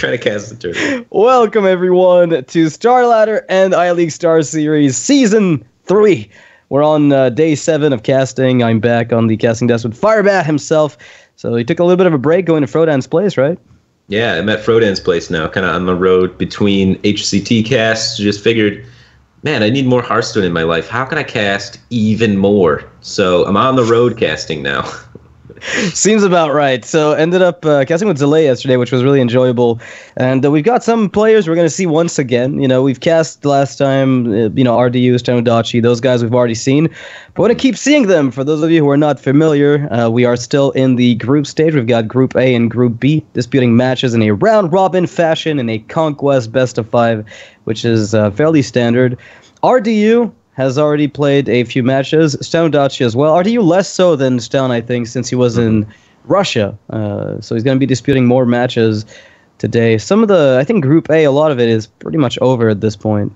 Trying to cast the turtle. Welcome, everyone, to StarLadder and iLeague StarSeries Season 3. We're on day 7 of casting. I'm back on the casting desk with Firebat himself. So he took a little bit of a break going to Frodan's place, right? Yeah, I'm at Frodan's place now, kind of on the road between HCT casts. Just figured, man, I need more Hearthstone in my life. How can I cast even more? So I'm on the road casting now. Seems about right. So ended up casting with Delay yesterday, which was really enjoyable. And we've got some players we're going to see once again. You know, we've cast last time, RDU, ShtanUdachi, those guys we've already seen. But we're going to keep seeing them. For those of you who are not familiar, we are still in the group stage. We've got Group A and Group B disputing matches in a round-robin fashion in a Conquest best-of-5, which is fairly standard. RDU has already played a few matches. ShtanUdachi as well. RDU less so than Shtan, I think, since he was in Russia. So he's going to be disputing more matches today. I think Group A, a lot of it is pretty much over at this point.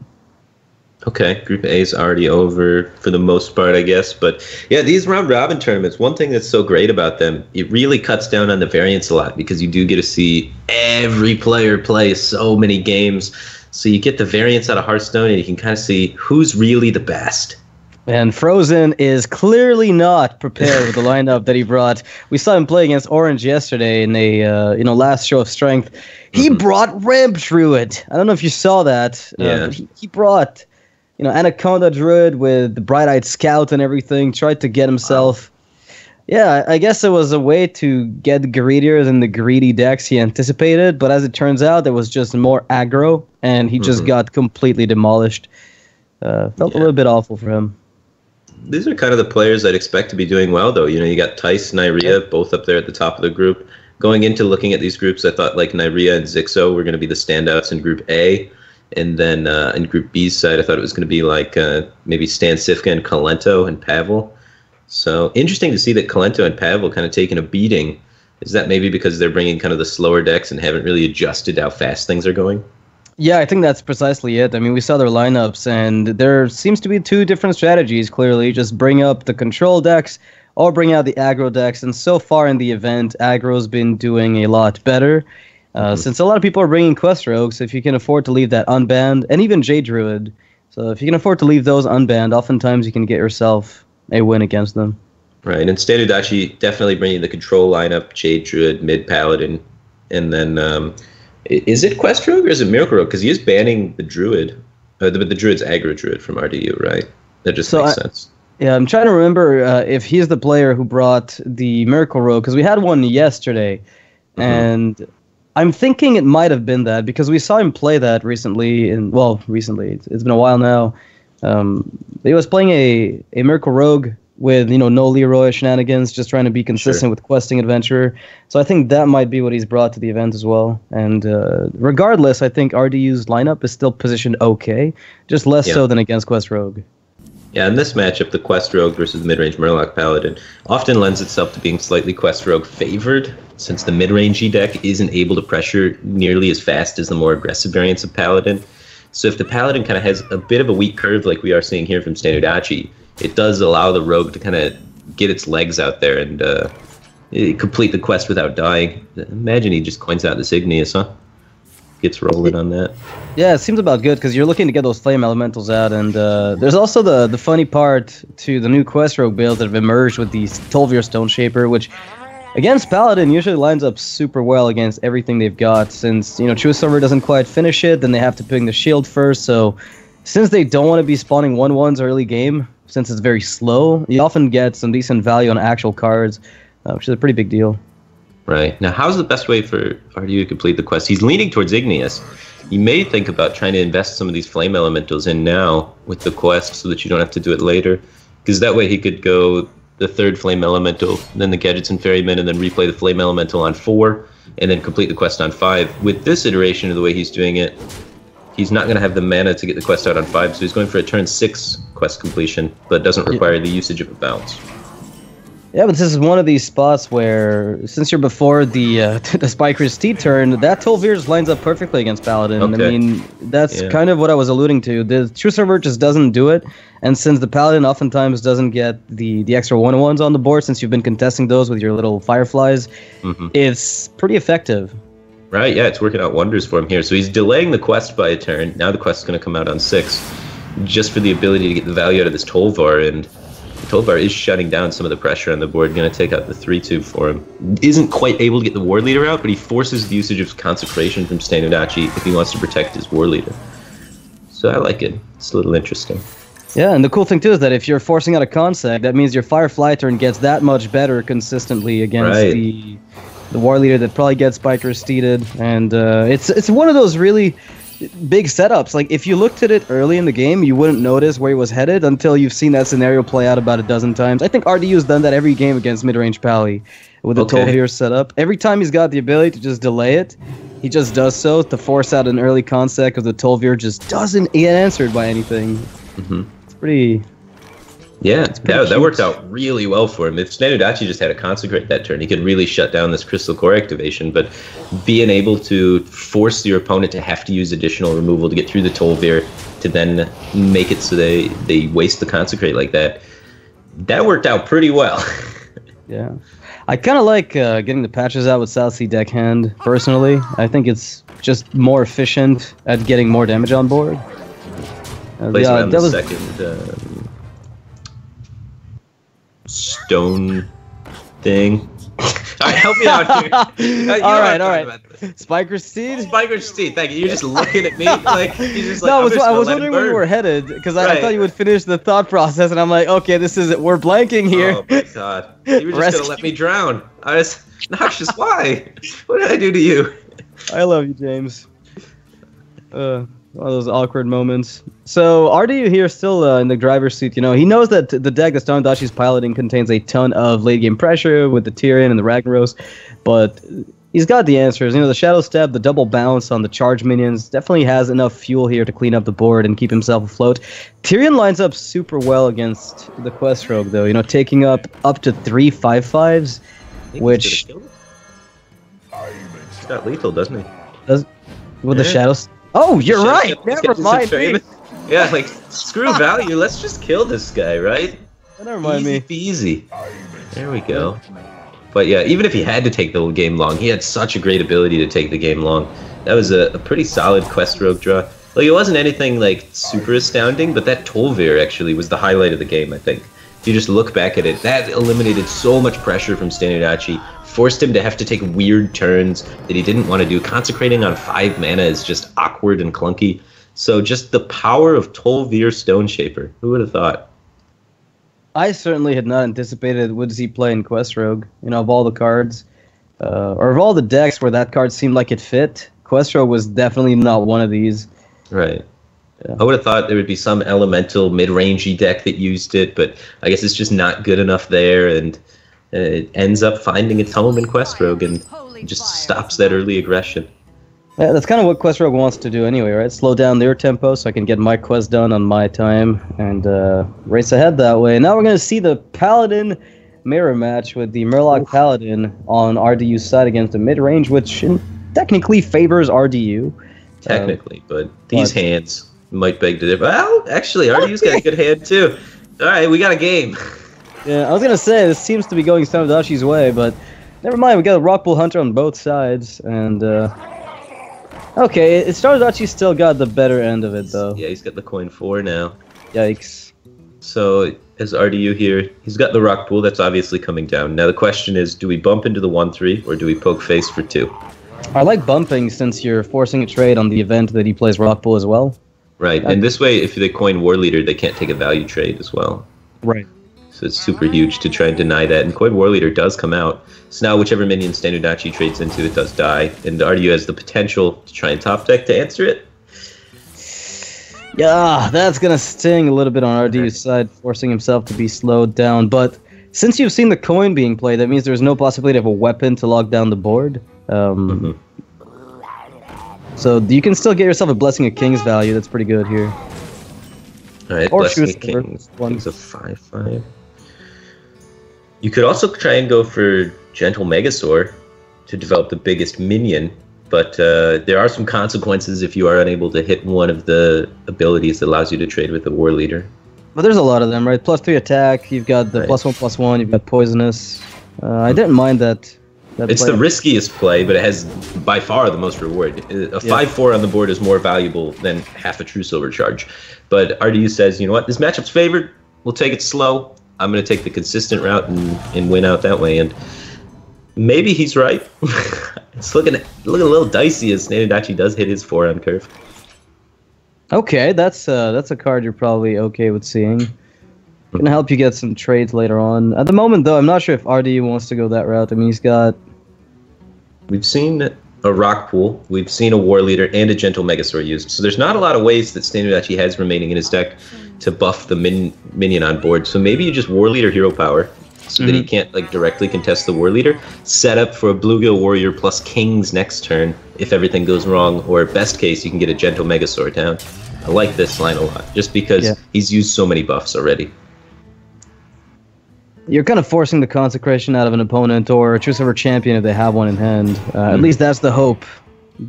Okay, Group A is already over for the most part, I guess. But yeah, these round-robin tournaments, one thing that's so great about them, it really cuts down on the variance a lot because you do get to see every player play so many games. So you get the variance out of Hearthstone, and you can kind of see who's really the best. And Frozen is clearly not prepared with the lineup that he brought. We saw him play against Orange yesterday in a last show of strength. He brought Ramp Druid. I don't know if you saw that. Yeah. But he brought Anaconda Druid with the Bright-Eyed Scout and everything. Tried to get himself. Wow. Yeah, I guess it was a way to get greedier than the greedy decks he anticipated, but as it turns out, there was just more aggro, and he just got completely demolished. Felt a little bit awful for him. These are kind of the players I'd expect to be doing well, though. You know, you got Tice, Nyria, both up there at the top of the group. Going into looking at these groups, I thought like Nyria and Zixo were going to be the standouts in Group A, and then in Group B's side, I thought it was going to be like maybe Stan Sifka and Kalento and Pavel. So interesting to see that Kalento and Pavel kind of taking a beating. Is that maybe because they're bringing kind of the slower decks and haven't really adjusted how fast things are going? Yeah, I think that's precisely it. I mean, we saw their lineups, and there seems to be two different strategies, clearly. Just bring up the control decks or bring out the aggro decks. And so far in the event, aggro's been doing a lot better. Since a lot of people are bringing Quest Rogues, if you can afford to leave that unbanned, and even Jade Druid. So if you can afford to leave those unbanned, oftentimes you can get yourself a win against them. Right, and ShtanUdachi definitely bringing the control lineup, Jade Druid, mid Paladin, and then is it Quest Rogue or is it Miracle Rogue? Because he is banning the Druid, but the Druid's aggro Druid from RDU, right? That just makes sense. Yeah, I'm trying to remember if he's the player who brought the Miracle Rogue, because we had one yesterday, and I'm thinking it might have been that, because we saw him play that recently, it's been a while now. He was playing a Miracle Rogue with, no Leroy shenanigans, just trying to be consistent with questing adventurer. So I think that might be what he's brought to the event as well. And regardless, I think RDU's lineup is still positioned okay, just less so than against Quest Rogue. Yeah, in this matchup, the Quest Rogue versus the mid-range Murloc Paladin often lends itself to being slightly Quest Rogue favored, since the mid-rangey deck isn't able to pressure nearly as fast as the more aggressive variants of Paladin. So if the Paladin kind of has a bit of a weak curve like we are seeing here from ShtanUdachi, it does allow the Rogue to kind of get its legs out there and complete the quest without dying. Imagine he just coins out this Igneous, huh? Gets rolling on that. Yeah, it seems about good because you're looking to get those Flame Elementals out, and there's also the funny part to the new Quest Rogue builds that have emerged with the Tolvir Stone Shaper, which against Paladin usually lines up super well against everything they've got, since True Silver doesn't quite finish it, then they have to ping the shield first. So since they don't want to be spawning 1/1s early game, since it's very slow, you often get some decent value on actual cards, which is a pretty big deal. Right. Now, how's the best way for RDU to complete the quest? He's leaning towards Igneous. You may think about trying to invest some of these Flame Elementals in now with the quest so that you don't have to do it later, because that way he could go the third Flame Elemental, then the Gadgets and Ferryman, and then replay the Flame Elemental on 4, and then complete the quest on 5. With this iteration of the way he's doing it, he's not going to have the mana to get the quest out on 5, so he's going for a turn 6 quest completion, but doesn't require the usage of a bounce. Yeah, but this is one of these spots where, since you're before the Spiker's T turn, that Tolvir lines up perfectly against Paladin. Okay. I mean, that's kind of what I was alluding to. The True Server just doesn't do it, and since the Paladin oftentimes doesn't get the extra 1/1s on the board, since you've been contesting those with your little Fireflies, it's pretty effective. Right, yeah, it's working out wonders for him here. So he's delaying the quest by a turn. Now the quest is going to come out on 6, just for the ability to get the value out of this Tolvar, and the Tolvar is shutting down some of the pressure on the board, going to take out the 3-2 for him. Isn't quite able to get the War Leader out, but he forces the usage of Consecration from ShtanUdachi if he wants to protect his War Leader. So I like it. It's a little interesting. Yeah, and the cool thing too is that if you're forcing out a Consec, that means your Firefly turn gets that much better consistently against the War Leader that probably gets Spiker Steeded, and it's one of those really big setups. Like, if you looked at it early in the game, you wouldn't notice where he was headed until you've seen that scenario play out about a dozen times. I think RDU's done that every game against mid-range Pally with the Tolvar setup. Every time he's got the ability to just delay it, he just does so to force out an early Consec, because the Tolvar just doesn't get answered by anything. It's pretty... Yeah, that worked out really well for him. If ShtanUdachi just had to Consecrate that turn, he could really shut down this Crystal Core activation, but being able to force your opponent to have to use additional removal to get through the Tolvar, to then make it so they waste the Consecrate like that, that worked out pretty well. Yeah. I kind of like getting the patches out with South Sea Deckhand, personally. I think it's just more efficient at getting more damage on board. That was second... stone thing. All right, help me out here. All right. Spiker Steed? Spiker Steed, thank you. You're just looking at me like you're just like. No, I was wondering where you were headed, because I thought you would finish the thought process, and I'm like, okay, this is it. We're blanking here. Oh my god, you were just gonna let me drown. I was noxious. Why? What did I do to you? I love you, James. One of those awkward moments. So RDU here still in the driver's seat. You know, he knows that the deck that StarLadder's piloting contains a ton of late game pressure with the Tyrion and the Ragnaros, but he's got the answers. You know, the Shadow Step, the double bounce on the charge minions definitely has enough fuel here to clean up the board and keep himself afloat. Tyrion lines up super well against the Quest Rogue, though. You know, taking up to 3 5/5s, which he's got lethal, doesn't he? With the Shadows. Oh, you're right. Never mind me. Yeah, like, screw value. Let's just kill this guy, right? Never mind me. Easy. There we go. But yeah, even if he had to take the game long, he had such a great ability to take the game long. That was a pretty solid Quest Rogue draw. Like, it wasn't anything, like, super astounding, but that Tolvar actually was the highlight of the game, I think. If you just look back at it, that eliminated so much pressure from ShtanUdachi, forced him to have to take weird turns that he didn't want to do. Consecrating on 5 mana is just awkward and clunky. So just the power of Tolvar Stone Shaper. Who would have thought? I certainly had not anticipated would he play in Quest Rogue. You know, of all the cards, or of all the decks where that card seemed like it fit, Quest Rogue was definitely not one of these. Right. Yeah. I would have thought there would be some elemental mid-rangey deck that used it, but I guess it's just not good enough there, and it ends up finding its home in Quest Rogue and just stops that early aggression. Yeah, that's kind of what Quest Rogue wants to do anyway, right? Slow down their tempo so I can get my quest done on my time and race ahead that way. Now we're going to see the Paladin mirror match with the Murloc Paladin on RDU's side against the mid-range, which technically favors RDU. Technically, but these hands might beg to differ. Well, actually, RDU's got a good hand too. All right, we got a game. Yeah, I was going to say, this seems to be going ShtanUdachi's way, but never mind, we got a Rockpool Hunter on both sides, and okay, ShtanUdachi's still got the better end of it, though. Yeah, he's got the coin 4 now. Yikes. So, as RDU here, he's got the Rockpool, that's obviously coming down. Now the question is, do we bump into the 1-3, or do we poke face for 2? I like bumping since you're forcing a trade on the event that he plays Rockpool as well. Right, and this way, if they coin War Leader, they can't take a value trade as well. Right. So it's super huge to try and deny that. And Coin War Leader does come out. So now whichever minion ShtanUdachi trades into, it does die. And RDU has the potential to try and top deck to answer it. Yeah, that's going to sting a little bit on RDU's side, forcing himself to be slowed down. But since you've seen the coin being played, that means there's no possibility of a weapon to lock down the board. So you can still get yourself a Blessing of King's value. That's pretty good here. All right, or Blessing of King's a 5/5. You could also try and go for Gentle Megasaur to develop the biggest minion, but there are some consequences if you are unable to hit one of the abilities that allows you to trade with the War Leader. But there's a lot of them, right? +3 attack, you've got the +1/+1, you've got Poisonous. I didn't mind that It's the riskiest play, but it has by far the most reward. A 5/4 on the board is more valuable than half a true silver charge. But RDU says, you know what, this matchup's favored. We'll take it slow. I'm going to take the consistent route and win out that way. And maybe he's right. It's looking a little dicey as ShtanUdachi does hit his 4 on curve. Okay, that's a card you're probably okay with seeing. Gonna help you get some trades later on. At the moment, though, I'm not sure if RDU wants to go that route. I mean, he's got... We've seen a Rock Pool, we've seen a War Leader, and a Gentle Megasaur used. So there's not a lot of ways that ShtanUdachi has remaining in his deck to buff the minion on board. So maybe you just War Leader Hero Power so that he can't like directly contest the War Leader. Set up for a Bluegill Warrior plus Kings next turn if everything goes wrong, or best case, you can get a Gentle Megasaur down. I like this line a lot, just because he's used so many buffs already. You're kind of forcing the consecration out of an opponent or a true silver champion if they have one in hand. At least that's the hope.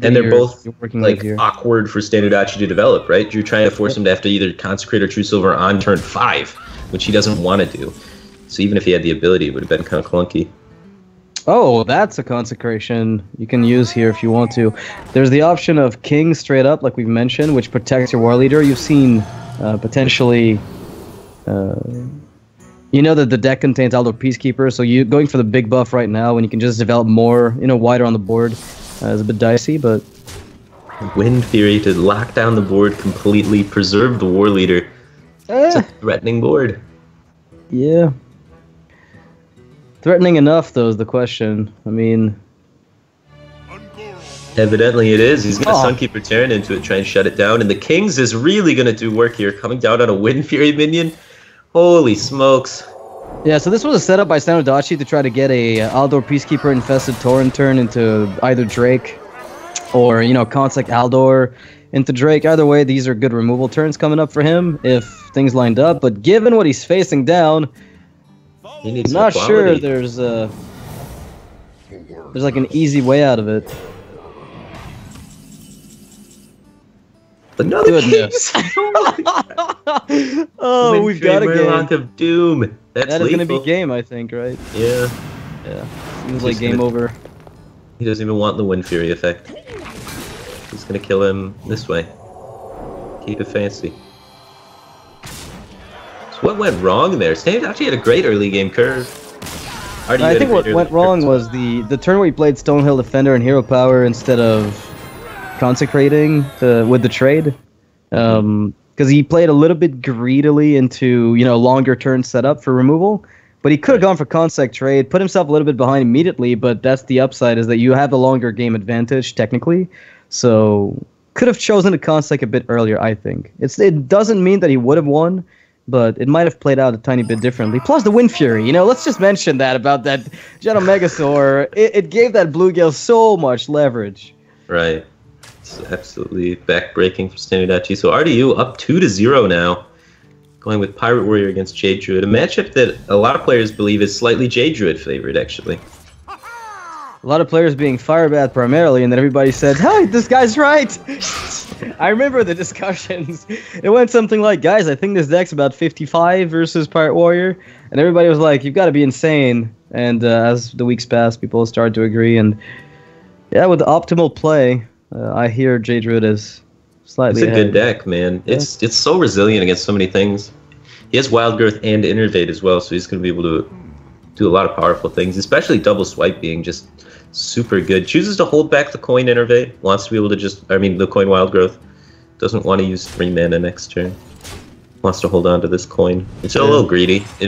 And they're both like awkward for ShtanUdachi to develop, right? You're trying to force him to have to either consecrate or true silver on turn 5, which he doesn't want to do. So even if he had the ability, it would have been kind of clunky. Oh, that's a consecration you can use here if you want to. There's the option of King straight up, like we've mentioned, which protects your War Leader. You've seen potentially... you know that the deck contains Aldor Peacekeeper, so you going for the big buff right now when you can just develop more, wider on the board is a bit dicey, but... Wind Fury to lock down the board completely, preserve the War Leader. It's a threatening board. Yeah. Threatening enough, though, is the question. I mean... Evidently it is. He's going to Sunkeeper Terran into it, try and shut it down, and the Kings is really going to do work here, coming down on a Wind Fury minion. Holy smokes. Yeah, so this was a setup by ShtanUdachi to try to get a Aldor Peacekeeper infested Tauren turn into either Drake or, Consec Aldor into Drake. Either way, these are good removal turns coming up for him if things lined up. But given what he's facing down, he needs I'm not sure there's like an easy way out of it. Another Goodness. Oh, we've got a game. Of Doom. That is going to be game, I think, right? Yeah. Yeah. Seems like game over. He doesn't even want the Wind Fury effect. He's going to kill him this way. Keep it fancy. So what went wrong there? ShtanUdachi had a great early game curve. I think what went wrong was the turn where he played Stonehill Defender and Hero Power instead of consecrating with the trade, because he played a little bit greedily into longer turn setup for removal, but he could have gone for consec trade, put himself a little bit behind immediately. But that's the upside, is that you have the longer game advantage technically, so could have chosen to consec a bit earlier. I think it doesn't mean that he would have won, but it might have played out a tiny bit differently. Plus the Wind Fury, let's just mention that about that Gentle Megasaur. It gave that Bluegill so much leverage. Right. It's absolutely backbreaking for ShtanUdachi. So RDU up 2-0 now, going with Pirate Warrior against Jade Druid, a matchup that a lot of players believe is slightly Jade Druid favored, actually. A lot of players being Firebath primarily, and then everybody said, "Hey, this guy's right." I remember the discussions. It went something like, "Guys, I think this deck's about 55 versus Pirate Warrior," and everybody was like, "You've got to be insane." And as the weeks passed, people started to agree, and yeah, with the optimal play. I hear Jade Druid is slightly It's a good deck, man. Yeah. It's so resilient against so many things. He has Wild Growth and Innervate as well, so he's going to be able to do a lot of powerful things, especially Double Swipe being just super good. Chooses to hold back the coin Innervate, wants to be able to the coin Wild Growth. Doesn't want to use 3 mana next turn. Wants to hold on to this coin. It's a little greedy. It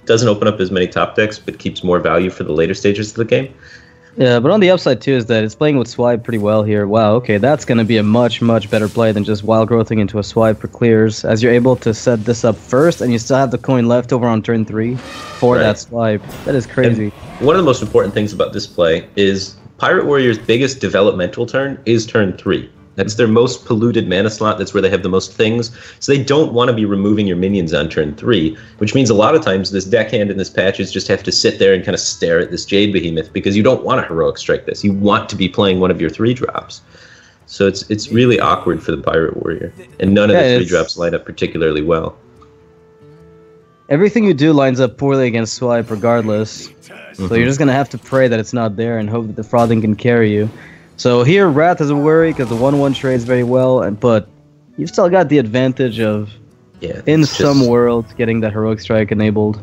doesn't open up as many top decks, but keeps more value for the later stages of the game. Yeah, but on the upside too is that it's playing with Swipe pretty well here. Wow, okay, that's going to be a much, much better play than just Wild Growthing into a Swipe for clears, as you're able to set this up first, and you still have the coin left over on turn 3 for that Swipe. That is crazy. And one of the most important things about this play is Pirate Warrior's biggest developmental turn is turn 3. That's their most polluted mana slot. That's where they have the most things. So they don't want to be removing your minions on turn 3, which means a lot of times this deckhand and this patches just have to sit there and kind of stare at this Jade Behemoth because you don't want to Heroic Strike this. You want to be playing one of your 3-drops. So it's really awkward for the Pirate Warrior. And none of the 3-drops line up particularly well. everything you do lines up poorly against swipe regardless. So you're just going to have to pray that it's not there and hope that the frothing can carry you. So here, Wrath is a worry because the 1-1 trades very well, but you've still got the advantage of, in some worlds, getting that Heroic Strike enabled.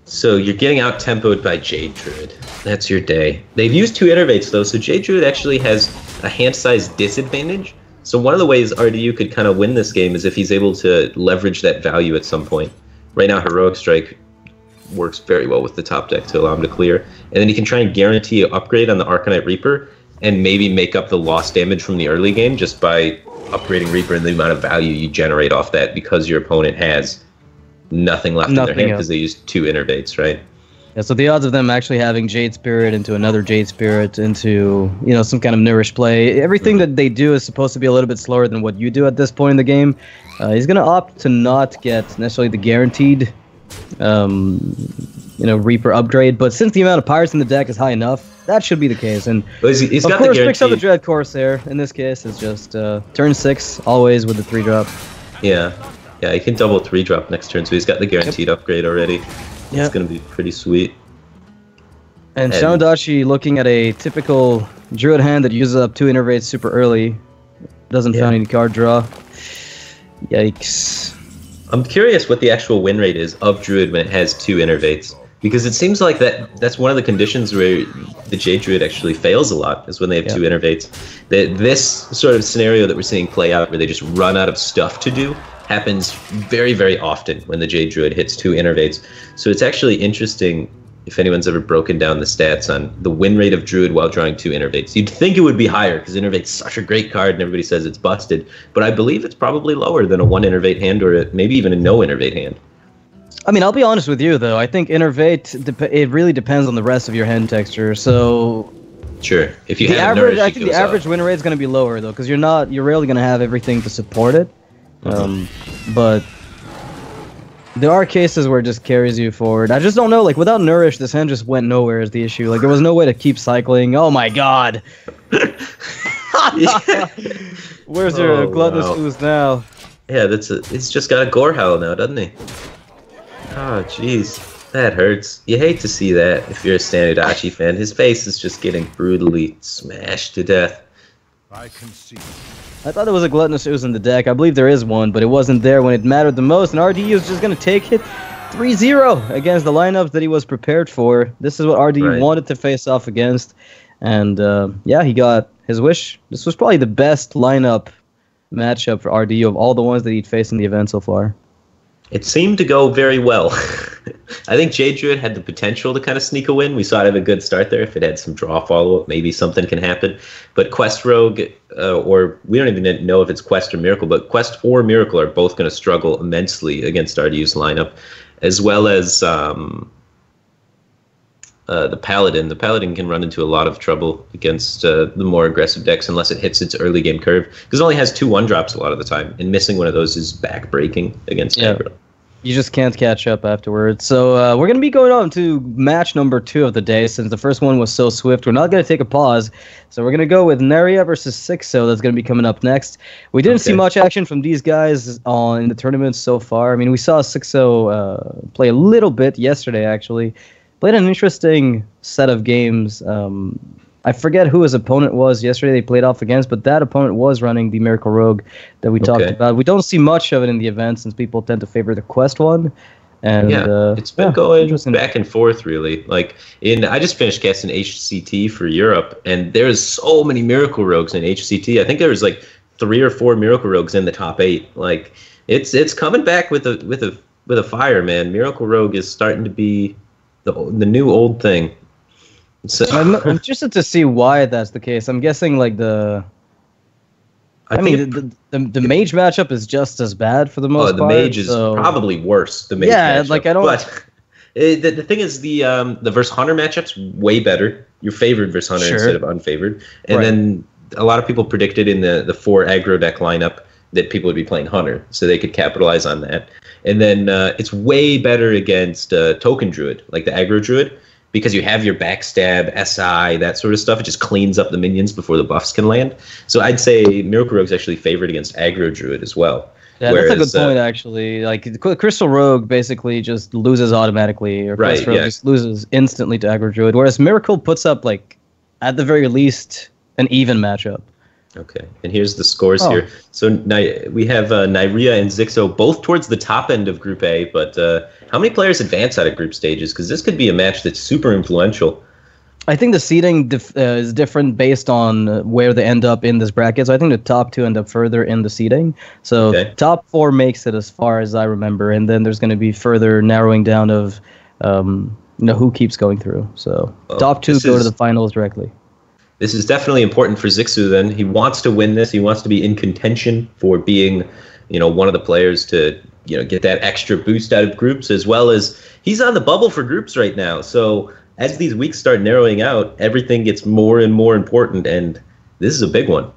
So you're getting out-tempoed by Jade Druid. That's your day. They've used 2 Innervates, though, so Jade Druid actually has a hand size disadvantage. So one of the ways RDU could kind of win this game is if he's able to leverage that value at some point. Right now, Heroic Strike works very well with the top deck to allow him to clear. And then he can try and guarantee an upgrade on the Arcanite Reaper and maybe make up the lost damage from the early game just by upgrading Reaper and the amount of value you generate off that because your opponent has nothing left in their hand because they used 2 Innervates, right? Yeah, so the odds of them actually having Jade Spirit into another Jade Spirit into, some kind of Nourish play, everything that they do is supposed to be a little bit slower than what you do at this point in the game. He's going to opt to not get necessarily the guaranteed, Reaper upgrade, but since the amount of Pirates in the deck is high enough, that should be the case. And he's of got course, the picks up the Dread Corsair. In this case, it's just turn 6, always with the 3-drop. Yeah, he can double 3-drop next turn, so he's got the guaranteed upgrade already. It's going to be pretty sweet. And ShtanUdachi looking at a typical Druid hand that uses up 2 Innervates super early. Doesn't find any card draw. Yikes. I'm curious what the actual win rate is of Druid when it has 2 Innervates. Because it seems like that's one of the conditions where the Jade Druid actually fails a lot, is when they have 2 Innervates. This sort of scenario that we're seeing play out where they just run out of stuff to do happens very, very often when the Jade Druid hits 2 Innervates. So it's actually interesting if anyone's ever broken down the stats on the win rate of Druid while drawing 2 Innervates. You'd think it would be higher because Innervate's such a great card and everybody says it's busted, but I believe it's probably lower than a 1 Innervate hand or maybe even a no Innervate hand. I mean, I'll be honest with you, though. I think Innervate, it really depends on the rest of your hand texture, so... Sure. If you the have average, I think the average win rate is going to be lower, though, because you're rarely going to have everything to support it. But there are cases where it just carries you forward. I just don't know, without Nourish, this hand just went nowhere is the issue. There was no way to keep cycling. Oh my god! Where's your Gluttonous Ooze now? Yeah, it's just got a Gore Howl now, doesn't he? Oh, jeez. That hurts. You hate to see that if you're a ShtanUdachi fan. His face is just getting brutally smashed to death. I can see. I thought there was a Gluttonous Ooze in the deck. I believe there is one, but it wasn't there when it mattered the most. And RDU is just going to take it 3-0 against the lineups that he was prepared for. This is what RDU wanted to face off against. And he got his wish. This was probably the best lineup matchup for RDU of all the ones that he'd faced in the event so far. It seemed to go very well. I think Jade Druid had the potential to kind of sneak a win. We saw it have a good start there. If it had some draw follow-up, maybe something can happen. But Quest Rogue, or we don't even know if it's Quest or Miracle, but Quest or Miracle are both going to struggle immensely against RDU's lineup, as well as the Paladin. The Paladin can run into a lot of trouble against the more aggressive decks unless it hits its early game curve, because it only has 2 1-drops a lot of the time, and missing one of those is back-breaking against aggro. You just can't catch up afterwards. So we're going to be going on to match number 2 of the day. Since the first one was so swift, we're not going to take a pause. So we're going to go with Neria versus Sixo. That's going to be coming up next. We didn't see much action from these guys in the tournament so far. I mean, we saw Sixo play a little bit yesterday, actually. Played an interesting set of games. I forget who his opponent was yesterday they played off against, but that opponent was running the Miracle Rogue that we talked about. We don't see much of it in the event since people tend to favor the Quest one. And it's been going back and forth, really. I just finished casting HCT for Europe, and there's so many Miracle Rogues in HCT. I think there was 3 or 4 Miracle Rogues in the top 8. It's coming back with a fire, man. Miracle Rogue is starting to be the new old thing. So I'm interested to see why that's the case. I'm guessing the mage matchup is just as bad for the most part. The mage is probably worse. The mage matchup. I don't. But the thing is, the versus hunter matchup's way better. You're favored versus hunter instead of unfavored, and then a lot of people predicted in the 4 aggro deck lineup that people would be playing hunter, so they could capitalize on that. And then it's way better against token druid, like the aggro druid, because you have your backstab, SI, that sort of stuff. It just cleans up the minions before the buffs can land. So I'd say Miracle Rogue's actually favored against aggro druid as well. Yeah, that's a good point, actually. Like, Crystal Rogue basically just loses automatically, or Quest Rogue just loses instantly to Aggro Druid, whereas Miracle puts up, like, at the very least, an even matchup. Okay, and here's the scores here. So we have Nyria and Zixo both towards the top end of Group A, but how many players advance out of group stages? Because this could be a match that's super influential. I think the seeding is different based on where they end up in this bracket. So I think the top 2 end up further in the seeding. So top 4 makes it as far as I remember, and then there's going to be further narrowing down of who keeps going through. So top 2 go to the finals directly. This is definitely important for Zixu then. He wants to win this. He wants to be in contention for being, one of the players to, get that extra boost out of groups, as well as he's on the bubble for groups right now. So as these weeks start narrowing out, everything gets more and more important, and this is a big one.